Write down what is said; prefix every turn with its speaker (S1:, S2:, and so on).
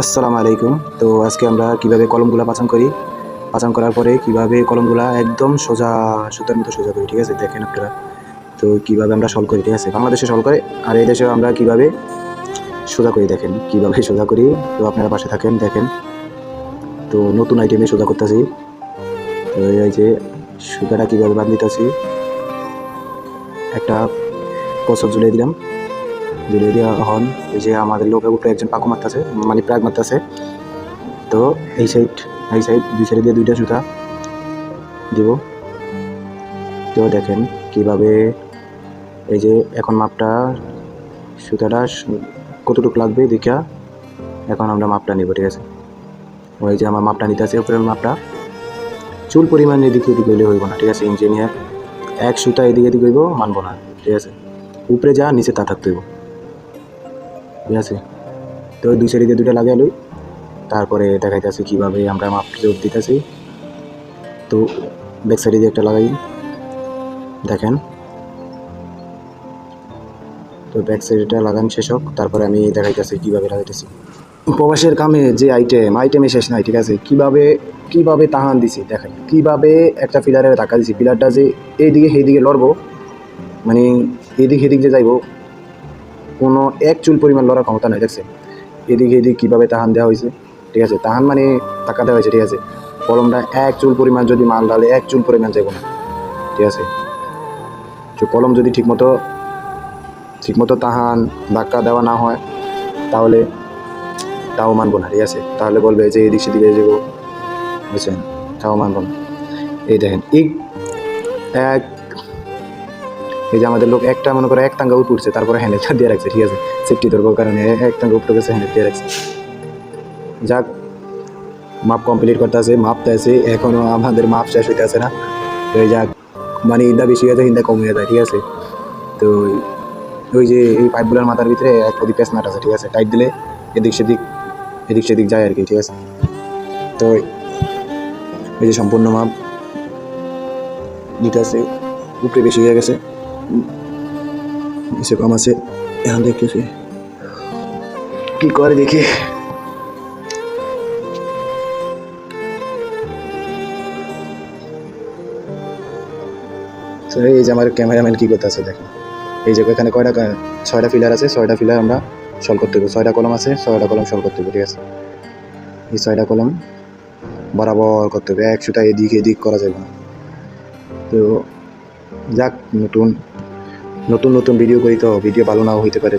S1: আসসালামু আলাইকুম। তো আজকে আমরা কিভাবে কলমগুলা পাচান করি, পাচান করার পরে কিভাবে কলমগুলা একদম সোজা সুতার মতো সোজা করি, ঠিক আছে? দেখেন আপনারা। তো কিভাবে আমরা সলভ করি, ঠিক আছে? বাংলাদেশে সলভ করে, আর এই দেশেও আমরা কিভাবে সোজা করি দেখেন, কিভাবে সোজা করি। তো আপনারা পাশে থাকেন, দেখেন। তো নতুন আইটেমে সোজা করতেছি। তো এই যে সুতাটা কিভাবে বাঁধিতেছি, একটা কসর ঝুলিয়ে দিলাম, ঝুলিয়ে দেওয়া হন। এই যে আমাদের লোকের উপরে একজন পাকু মারতেছে, মানে প্রাগ মারতেছে। তো এই সাইড দুই সাইডে দিয়ে দুইটা সুতা দিব। তো দেখেন কিভাবে, এই যে এখন মাপটা, সুতাটা কতটুকু লাগবে দেখা এখন আমরা মাপটা নিব, ঠিক আছে? ওই যে আমার মাপটা নিতে আছে, উপরের মাপটা চুল পরিমাণ এদিকে এদিকে হইলে হইব না, ঠিক আছে? ইঞ্জিনিয়ার এক সুতা এদিকে এদিকে হইব, মানবো না, ঠিক আছে? উপরে যা নিচে তা থাকতে হইব, ঠিক আছে? তো দুই সাইডে দিয়ে দুইটা লাগিয়ে লই, তারপরে দেখাইতেছি কীভাবে আমরা মাপ যোগ দিতেছি। তো ব্যাক সাইডে দিয়ে একটা লাগাই, দেখেন। তো ব্যাক সাইডটা লাগান শেষ হোক, তারপরে আমি দেখাইতেছি কীভাবে লাগাইতেছি। প্রবাসের কামে যে আইটেমে শেষ নাই, ঠিক আছে? কিভাবে তাহান দিছি দেখাই, কিভাবে একটা পিলারের ধাক্কা দিছি, পিলারটা যে এইদিকে সেইদিকে লড়বো, মানে এদিক যে যাইব, কোনো এক চুল পরিমাণ লড়ার ক্ষমতা নাই, দেখছে? এদিক কীভাবে তাহান দেওয়া হয়েছে, ঠিক আছে? তাহান মানে ধাক্কা দেওয়া হয়েছে, ঠিক আছে? কলমটা এক চুল পরিমাণ যদি মাল ডালে এক চুল পরিমাণ যাইব না, ঠিক আছে? তো কলম যদি ঠিকমতো তাহান ধাক্কা দেওয়া না হয়, তাহলে তাও মানবো না, ঠিক আছে? তাহলে বলবে যে এদিক সেদিকে যাবো, বুঝছেন? তাও মানবো না। এই দেখেন এক এই যে আমাদের লোক একটা মনে করে এক টাঙ্গা উপরে উঠছে, তারপরে হ্যান্ডেলটা দিয়ে রাখছে, ঠিক আছে? সেফটি ধরবার কারণে এক টাঙ্গা উপরে গেছে, হ্যান্ডেল দিয়ে রাখছে। যাক, মাপ কমপ্লিট করতে আছে, মাপতে আছে, এখনও আমাদের মাপ শেষ হইতে আছে না। তো এই যাক, মানে ইন্দা বেশি হয়ে যায়, ইন্দা কম হয়ে যায়, ঠিক আছে? তো ওই যে এই পাইপগুলোর মাথার ভিতরে এক প্রতি পেঁচ নাট আছে, ঠিক আছে? টাইট দিলে এদিক সেদিক যায় আর কি, ঠিক আছে? তো এই যে সম্পূর্ণ মাপ দিতে আছে, উপরে বেশি হয়ে গেছে, নিচে কম আছে। এখন দেখতেছি কি করে, দেখি। তো এই যে আমার ক্যামেরাম্যান কি করতে আছে দেখেন, এই যে এখানে কয়টা 6টা ফিলার আছে, 6টা ফিলার আমরা সলভ করতে হবে। 6টা কলম আছে, 6টা কলম সলভ করতে হবে, ঠিক আছে? এই 6টা কলম বরাবর করতে হবে, এক সুতা এদিক করা যাবে না। তো যাক, নতুন ভিডিও করি, তো ভিডিও ভালো নাও হইতে পারে।